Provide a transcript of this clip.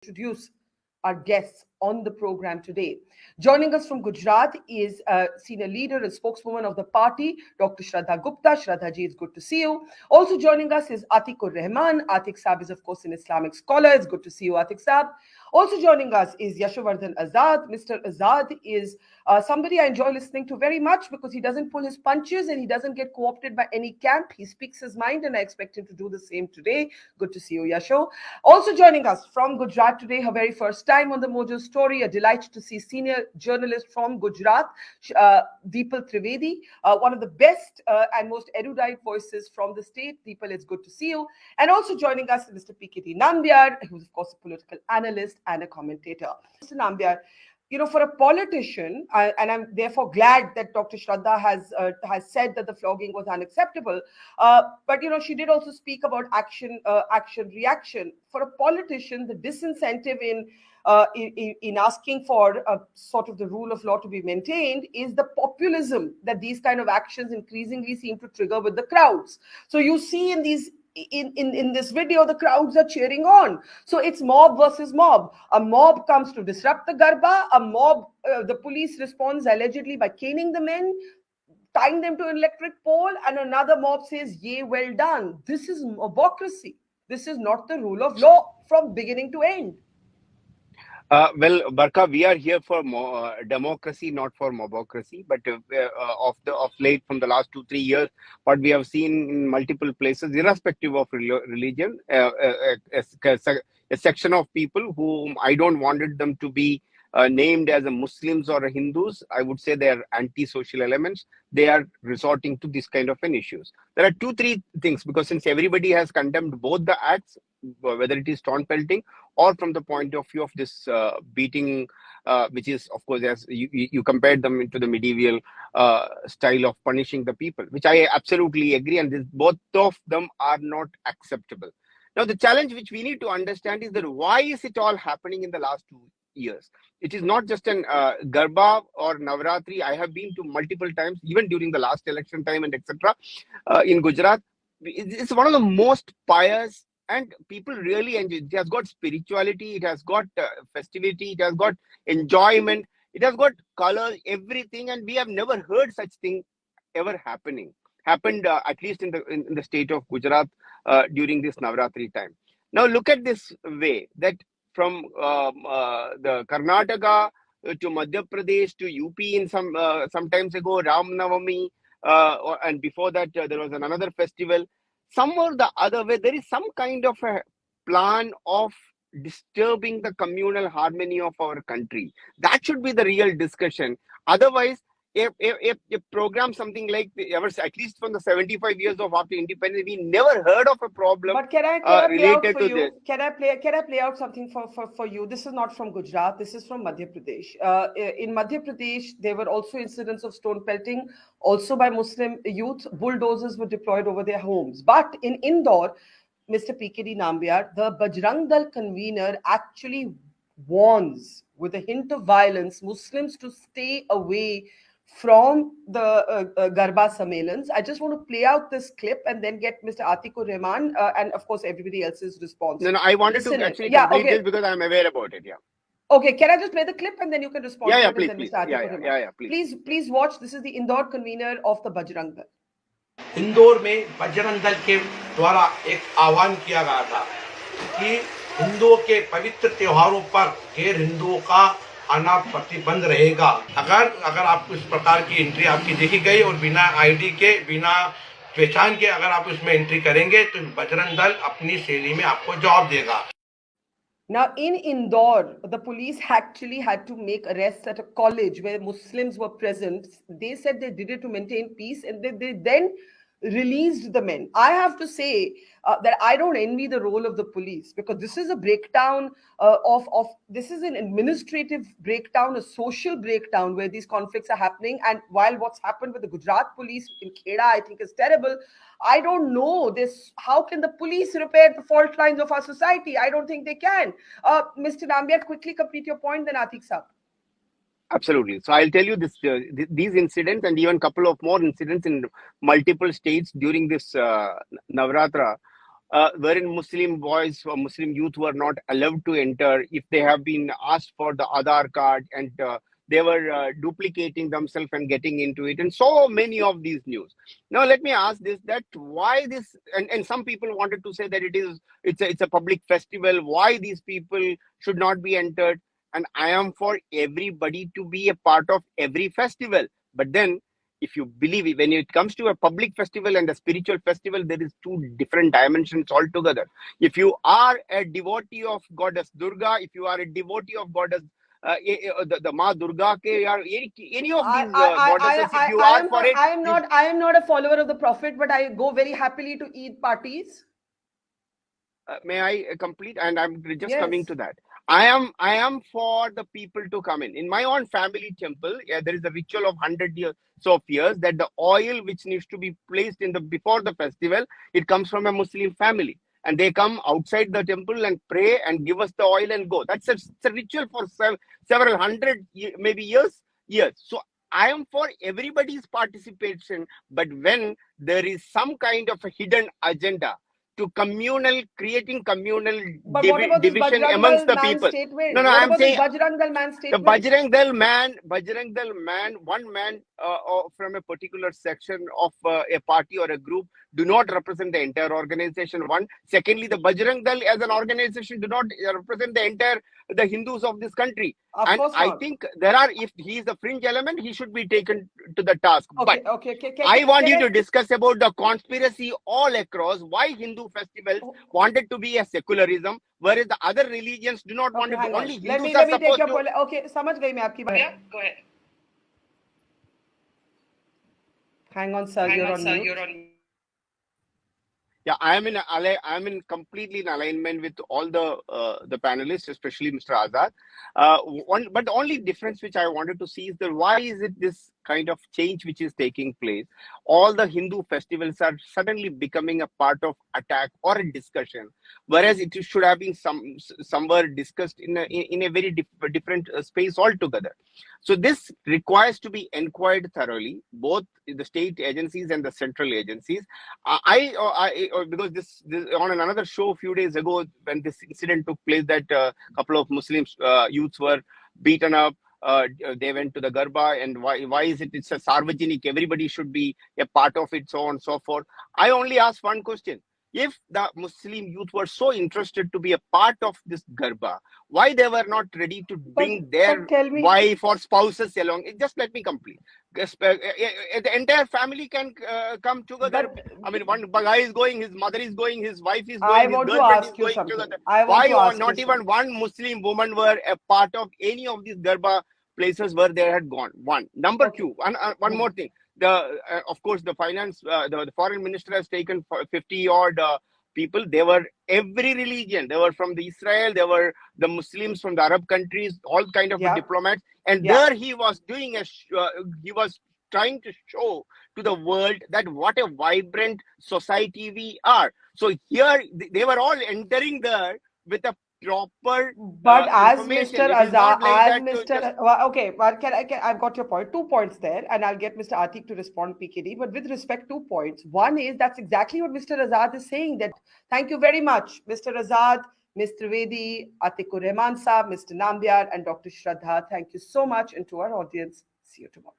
Introduce our guests on the program today. Joining us from Gujarat is a senior leader and spokeswoman of the party, Dr. Shraddha Gupta. Shraddha ji, it's good to see you. Also joining us is Atikur Rahman. Atik Saab is, of course, an Islamic scholar. It's good to see you, Atik Saab. Also joining us is Yashovardhan Azad. Mr. Azad is somebody I enjoy listening to very much because he doesn't pull his punches and he doesn't get co-opted by any camp. He speaks his mind, and I expect him to do the same today. Good to see you, Yasho. Also joining us from Gujarat today, her very first time on the Mojo Story. A delight to see senior journalist from Gujarat, Deepal Trivedi, one of the best and most erudite voices from the state. Deepal, it's good to see you. And also joining us is Mr. PKD Nambiar, who's of course a political analyst and a commentator. Mr. Nambiar, for a politician, and I'm therefore glad that Dr. Shraddha has said that the flogging was unacceptable. But she did also speak about action, reaction. For a politician, the disincentive in asking for sort of the rule of law to be maintained is the populism that these kind of actions increasingly seem to trigger with the crowds. So you see in these. In this video, the crowds are cheering on. So it's mob versus mob. A mob comes to disrupt the Garba. A mob, the police responds allegedly by caning the men, tying them to an electric pole, and another mob says, "Yay, well done." This is mobocracy. This is not the rule of law from beginning to end. Well, Barkha, we are here for democracy, not for mobocracy. But of late, from the last 2-3 years, what we have seen in multiple places, irrespective of religion, a section of people whom I don't wanted them to be named as a Muslims or a Hindus. I would say they are anti-social elements. They are resorting to this kind of an issues. There are 2-3 things, because since everybody has condemned both the acts, whether it is stone pelting or from the point of view of this beating, which is, of course, as you compared them into the medieval style of punishing the people, which I absolutely agree, and both of them are not acceptable. Now, the challenge which we need to understand is that why is it all happening in the last 2 years? It is not just an Garba or Navratri. I have been to multiple times, even during the last election time and etc. In Gujarat. It's one of the most pious, and people really enjoy. It has got spirituality, it has got festivity, it has got enjoyment, it has got color, everything, and we have never heard such thing ever happened at least in the state of Gujarat during this Navratri time. Now look at this way, that from the Karnataka to Madhya Pradesh to UP in some times ago, Ram Navami, and before that there was another festival. Some or the other way, there is some kind of a plan of disturbing the communal harmony of our country. That should be the real discussion. Otherwise, a program something like at least from the 75 years of after independence, we never heard of a problem. But can I play out for you? Can I play out something for you? This is not from Gujarat. This is from Madhya Pradesh. In Madhya Pradesh, there were also incidents of stone pelting, also by Muslim youth. Bulldozers were deployed over their homes. But in Indore, Mr. PKD Nambiar, the Bajrang Dal convener actually warns, with a hint of violence, Muslims to stay away from the Garba Sammelans. I just want to play out this clip and then get Mr. Atikur Rahman and of course everybody else's response. No, I wanted to actually complete this because I'm aware about it. Yeah. Okay, can I just play the clip and then you can respond? Yeah, please. Please. Please watch. This is the Indore convener of the Bajrang Dal. Indore में बजरंग दल के द्वारा एक आह्वान किया गया था कि हिंदुओं के पवित्र त्योहारों पर गैर हिंदुओं का आना प्रतिबंध रहेगा। अगर आपको इस प्रकार की एंट्री आपकी देखी गई और बिना आईडी के, बिना पहचान के अगर आप उसमें एंट्री करेंगे तो बजरंग दल अपनी शैली में आपको जवाब देगा। Now, in Indore, the police actually had to make arrests at a college where Muslims were present. They said they did it to maintain peace, and they then released the men. I have to say that I don't envy the role of the police, because this is a breakdown this is an administrative breakdown, a social breakdown where these conflicts are happening. And while what's happened with the Gujarat police in Kheda, I think is terrible, I don't know this. How can the police repair the fault lines of our society? I don't think they can. Mr. Nambiar, quickly complete your point, then Atik Saab. Absolutely. So I'll tell you this: these incidents and even a couple of more incidents in multiple states during this Navratra. wherein Muslim boys or Muslim youth were not allowed to enter if they have been asked for the Aadhaar card, and they were duplicating themselves and getting into it, and so many of these news. Now, let me ask this: that why this? And some people wanted to say that it's a public festival. Why these people should not be entered? And I am for everybody to be a part of every festival. But then, if you believe it, when it comes to a public festival and a spiritual festival, there is two different dimensions altogether. If you are a devotee of goddess Durga, if you are a devotee of goddess the Ma Durga ke, or any of these goddesses, if you are for it, you I am not a follower of the prophet, but I go very happily to Eid parties. may I complete? And I'm just coming Yes. to that. I am for the people to come in. In my own family temple, there is a ritual of 100 years of years that the oil which needs to be placed in the before the festival, it comes from a Muslim family, and they come outside the temple and pray and give us the oil and go. It's a ritual for several hundred maybe years. So I am for everybody's participation, but when there is some kind of a hidden agenda to creating communal But what about this division amongst Bajrangal the man people. No, statement? no, What I'm about this saying Bajrangal man the statement? Bajrang Dal man, one man from a particular section of a party or a group do not represent the entire organization. One, secondly, the Bajrang Dal as an organization do not represent the Hindus of this country. Of And course I not. think if he is a fringe element, he should be taken to the task. But Okay. I want Can you I? to discuss about the conspiracy all across why Hindu festivals wanted to be a secularism, whereas the other religions do not want Okay, it to. hang on. Only Let Hindus me are let me take supposed your to. point. Okay, समझ गई मैं आपकी बात. Yeah, go ahead. Hang on, sir. You're on mute. Yeah, I'm in completely in alignment with all the panelists, especially Mr. Azad. But the only difference which I wanted to see is that why is it this kind of change which is taking place? All the Hindu festivals are suddenly becoming a part of attack or a discussion, whereas it should have been somewhere discussed in a very different space altogether. So this requires to be inquired thoroughly, both the state agencies and the central agencies. Because this on another show a few days ago when this incident took place, that couple of Muslim youths were beaten up. They went to the Garba, and why is it's a Sarvajanik, everybody should be a part of it, so on and so forth. I only ask one question: if the Muslim youth were so interested to be a part of this Garba, why they were not ready to bring But their tell me. wife or spouses along? Just let me complete. The entire family can come together. But I mean, one guy is going, his mother is going, his wife is I going, his want to girlfriend is ask you going something. together. I want Why to ask you not even something. one Muslim woman were a part of any of these Garba places where they had gone? One. Number Okay. two, one more thing. Of course, the foreign minister has taken 50 odd people. They were every religion. They were from the Israel. They were the Muslims from the Arab countries, all kind of Yeah. diplomats. And Yeah. there he was doing he was trying to show to the world that what a vibrant society we are. So here they were all entering there with a proper But as information. Mr. It is not Azad, like as that to just. Mr. Well, okay, but I've got your point. 2 points there, and I'll get Mr. Atik to respond, PKD. But with respect, 2 points. One is that's exactly what Mr. Azad is saying. That thank you very much, Mr. Azad, Mr. Vedi, Atikur Rahman Saab, Mr. Nambiar, and Dr. Shraddha. Thank you so much, and to our audience, see you tomorrow.